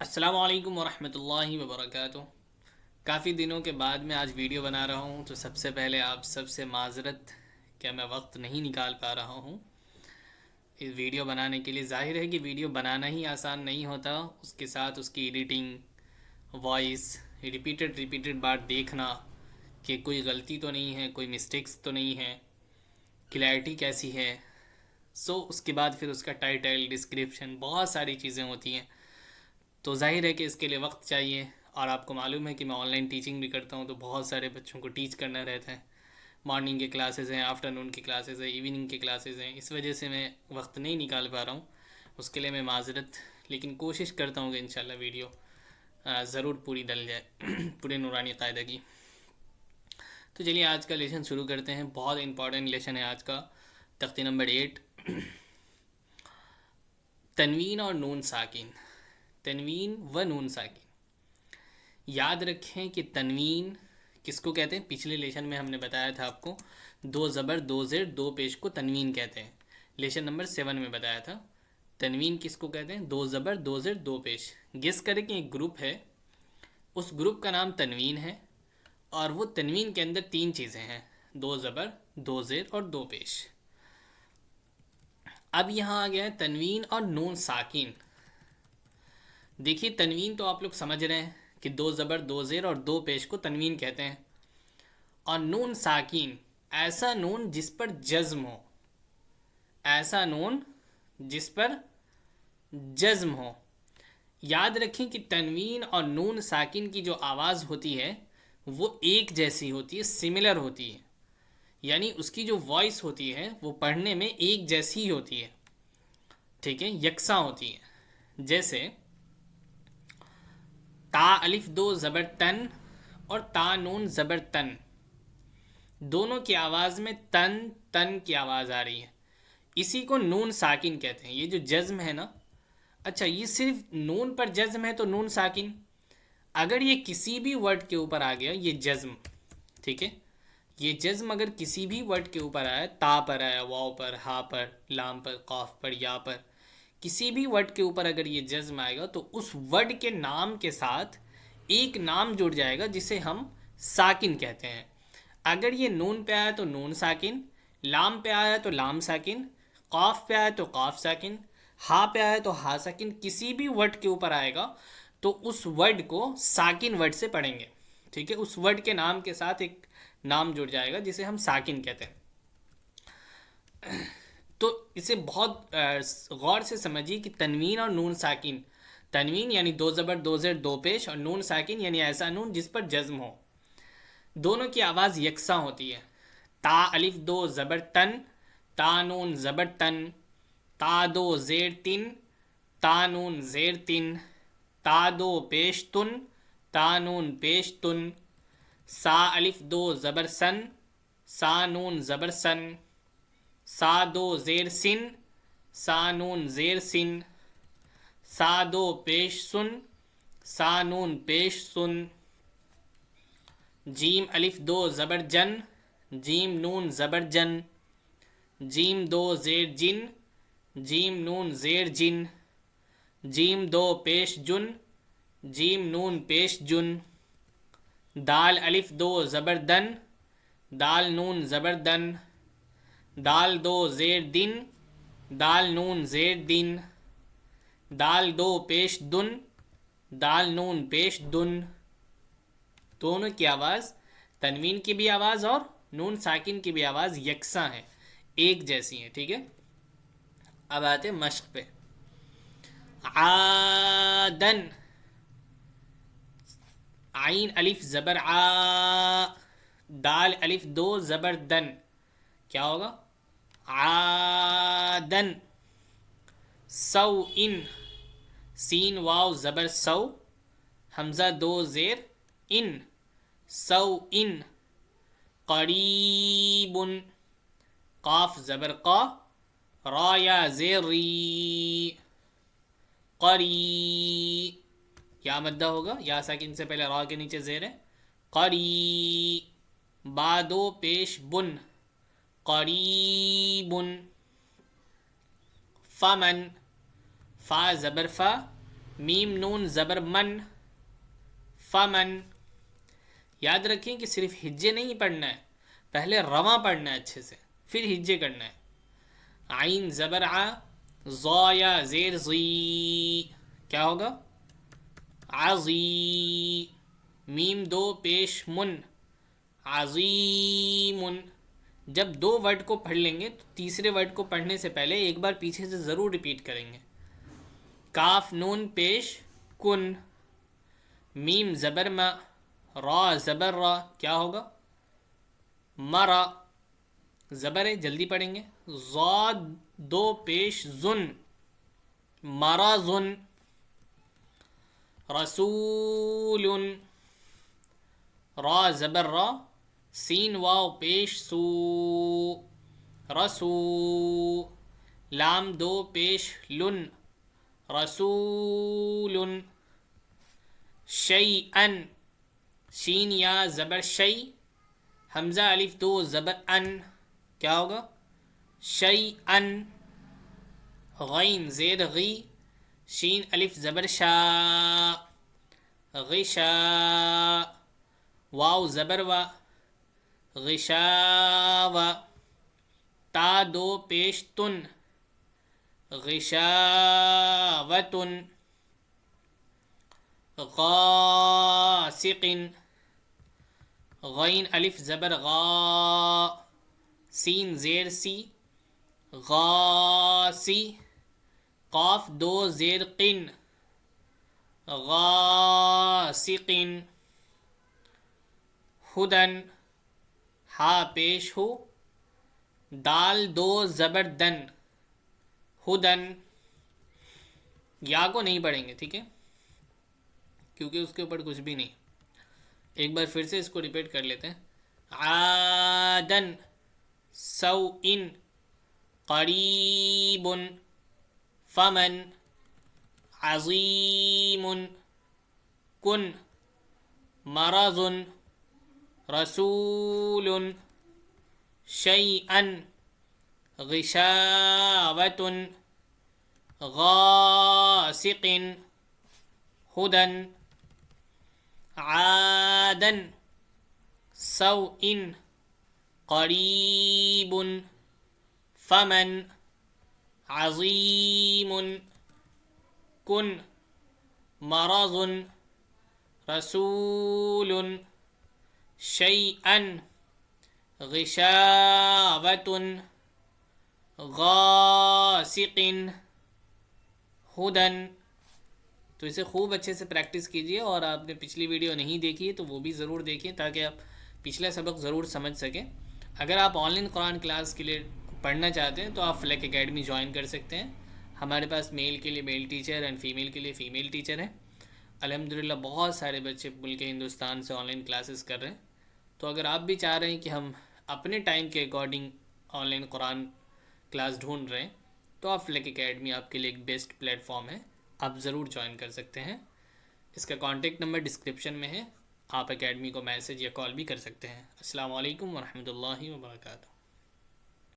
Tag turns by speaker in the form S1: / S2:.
S1: السلام علیکم ورحمۃ اللہ وبرکاتہ۔ کافی دنوں کے بعد میں آج ویڈیو بنا رہا ہوں، تو سب سے پہلے آپ سب سے معذرت کہ میں وقت نہیں نکال پا رہا ہوں اس ویڈیو بنانے کے لیے۔ ظاہر ہے کہ ویڈیو بنانا ہی آسان نہیں ہوتا، اس کے ساتھ اس کی ایڈیٹنگ، وائس ریپیٹڈ بار دیکھنا کہ کوئی غلطی تو نہیں ہے، کوئی مسٹیکس تو نہیں ہے، کلیئرٹی کیسی ہے۔ اس کے بعد پھر اس کا ٹائٹل، ڈسکرپشن، بہت ساری چیزیں ہوتی ہیں، تو ظاہر ہے کہ اس کے لیے وقت چاہیے۔ اور آپ کو معلوم ہے کہ میں آن لائن ٹیچنگ بھی کرتا ہوں، تو بہت سارے بچوں کو ٹیچ کرنا رہتا ہے۔ مارننگ کے کلاسز ہیں، آفٹرنون کی کلاسز ہیں، ایوننگ کے کلاسز ہیں، اس وجہ سے میں وقت نہیں نکال پا رہا ہوں، اس کے لیے میں معذرت۔ لیکن کوشش کرتا ہوں کہ انشاءاللہ ویڈیو ضرور پوری ڈل جائے پورے نورانی قاعدہ کی۔ تو چلیے آج کا لیسن شروع کرتے ہیں۔ بہت امپورٹنٹ لیسن ہے آج کا، تختی نمبر 8، تنوین اور نون ساکن۔ تنوین و نون ساکن، یاد رکھیں کہ تنوین کس کو کہتے ہیں؟ پچھلے لیسن میں ہم نے بتایا تھا آپ کو، دو زبر دو زیر دو پیش کو تنوین کہتے ہیں۔ لیسن نمبر 7 میں بتایا تھا تنوین کس کو کہتے ہیں؟ دو زبر دو زیر دو پیش۔ گیس کریں کہ ایک گروپ ہے، اس گروپ کا نام تنوین ہے، اور وہ تنوین کے اندر تین چیزیں ہیں، دو زبر دو زیر اور دو پیش۔ اب یہاں آ گیا ہے تنوین اور نون ساکن۔ دیکھیے تنوین تو آپ لوگ سمجھ رہے ہیں کہ دو زبر دو زیر اور دو پیش کو تنوین کہتے ہیں، اور نون ساکن ایسا نون جس پر جزم ہو، ایسا نون جس پر جزم ہو۔ یاد رکھیں کہ تنوین اور نون ساکن کی جو آواز ہوتی ہے وہ ایک جیسی ہوتی ہے، سملر ہوتی ہے، یعنی اس کی جو وائس ہوتی ہے وہ پڑھنے میں ایک جیسی ہی ہوتی ہے، ٹھیک ہے، یکساں ہوتی ہے۔ جیسے تا الف دو زبر تن اور تا نون زبر تن، دونوں کی آواز میں تن تن کی آواز آ رہی ہے، اسی کو نون ساکن کہتے ہیں۔ یہ جو جزم ہے نا، اچھا یہ صرف نون پر جزم ہے تو نون ساکن، اگر یہ کسی بھی ورڈ کے اوپر آ گیا یہ جزم، ٹھیک ہے، یہ جزم اگر کسی بھی ورڈ کے اوپر آیا، تا پر آیا، واو پر، ہا پر، لام پر، قاف پر، یا پر، کسی بھی ورڈ کے اوپر اگر یہ جزم آئے گا تو اس ورڈ کے نام کے ساتھ ایک نام جڑ جائے گا جسے ہم ساکن کہتے ہیں۔ اگر یہ نون پہ آیا تو نون ساکن، لام پہ آیا تو لام ساکن، قاف پہ آیا تو قاف ساکن، ہا پہ آیا تو ہا ساکن، کسی بھی ورڈ کے اوپر آئے گا تو اس ورڈ کو ساکن ورڈ سے پڑھیں گے، ٹھیک ہے، اس ورڈ کے نام کے ساتھ ایک نام جڑ جائے گا جسے ہم ساکن کہتے ہیں۔ تو اسے بہت غور سے سمجھیے کہ تنوین اور نون ساکن، تنوین یعنی دو زبر دو زیر دو پیش، اور نون ساکن یعنی ایسا نون جس پر جزم ہو، دونوں کی آواز یکساں ہوتی ہے۔ تا الف دو زبر تن، تا نون زبر تن، تا دو زیر تن، تا نون زیر تن، تا دو پیش تن، تا نون پیش تن، سا الف دو زبر سن، سا نون زبر سن، سا دو زیر سن، سا نون زیر سن، سا دو پیش سن، سا نون پیش سن، جیم الف دو زبر جن، جیم نون زبر جن، جیم دو زیر جن، جیم نون زیر جن، جیم دو پیش جن، جیم نون پیش جن، دال الف دو زبر دن، دال نون زبر دن، دال دو زیر دن، دال نون زیر دن، دال دو پیش دن، دال نون پیش دن۔ دونوں کی آواز، تنوین کی بھی آواز اور نون ساکن کی بھی آواز یکساں ہے، ایک جیسی ہے، ٹھیک ہے۔ اب آتے مشق پہ۔ عادن، عین الف زبر آ، دال الف دو زبر دن، کیا ہوگا؟ عادن۔ سو ان، سین واو زبر سو، حمزہ دو زیر ان، سو ان۔ قریب، قاف زبر قا، را یا زیر ری، قری، یا مدہ ہوگا، یا ساکن سے پہلے را کے نیچے زیر ہے، قری، با دو پیش بن، قریب۔ فمن، فا زبر فا، میم نون زبر من، فمن. یاد رکھیں کہ صرف ہجے نہیں پڑھنا ہے، پہلے رواں پڑھنا ہے اچھے سے، پھر ہجے کرنا ہے. عین زبر ع، ضا یا زیر زی، کیا ہوگا؟ عظی. میم دو پیش من، عظیم. جب دو ورڈ کو پڑھ لیں گے تو تیسرے ورڈ کو پڑھنے سے پہلے ایک بار پیچھے سے ضرور ریپیٹ کریں گے. کاف نون پیش کن. میم زبر ما، را زبر را، کیا ہوگا؟ مرا. زبر ہے، جلدی پڑھیں گے. ضاد دو پیش زن، مرضن. رسول. را زبر را، سین واو پیش سو، رسو. لام دو پیش لن، رسول. شیئن، شین یا زبر شی، حمزہ الف دو زبر ان، کیا ہوگا؟ شیئن. غین زیر غی، شین الف زبر شا، غشا. واو زبر وا، غشاوا. تا دو پیش تن، غشاوتن. غاسق، غین الف زبر غا، سین زیر سی، غاسی. قاف دو زیر قن، غاسق. ہدن، ہا پیش ہو، دال دو زبر دن، ہدن. یا کو نہیں پڑھیں گے، ٹھیک ہے، کیونکہ اس کے اوپر کچھ بھی نہیں. ایک بار پھر سے اس کو ریپیٹ کر لیتے ہیں. عادن، سوء، قریب، فمن، عظیم، کن، مرض، رسول، شیئا، غشاوة، غاسق، ہدن. عادن، سوء، قریب، فمن، عظیم، کن، مرض، رسول، شیئا، غشاوة، غاسق، ہدن. تو اسے خوب اچھے سے پریکٹس کیجئے، اور آپ نے پچھلی ویڈیو نہیں دیکھی ہے تو وہ بھی ضرور دیکھیں تاکہ آپ پچھلا سبق ضرور سمجھ سکیں. اگر آپ آن لائن قرآن کلاس کے لیے پڑھنا چاہتے ہیں تو آپ فلیک اکیڈمی جوائن کر سکتے ہیں. ہمارے پاس میل کے لیے میل ٹیچر اینڈ فیمیل کے لیے فیمیل ٹیچر ہیں. الحمدللہ بہت سارے بچے ملک ہندوستان سے آن لائن کلاسز کر رہے ہیں. تو اگر آپ بھی چاہ رہے ہیں کہ ہم اپنے ٹائم کے according on line Quran class ڈھونڈ رہے ہیں تو آپ فلیک اکیڈمی آپ کے لیے ایک بیسٹ پلیٹ فارم ہے، آپ ضرور جوائن کر سکتے ہیں. اس کا کانٹیکٹ نمبر ڈسکرپشن میں ہے، آپ اکیڈمی کو میسج یا کال بھی کر سکتے ہیں. السلام علیکم ورحمۃ اللہ وبرکاتہ.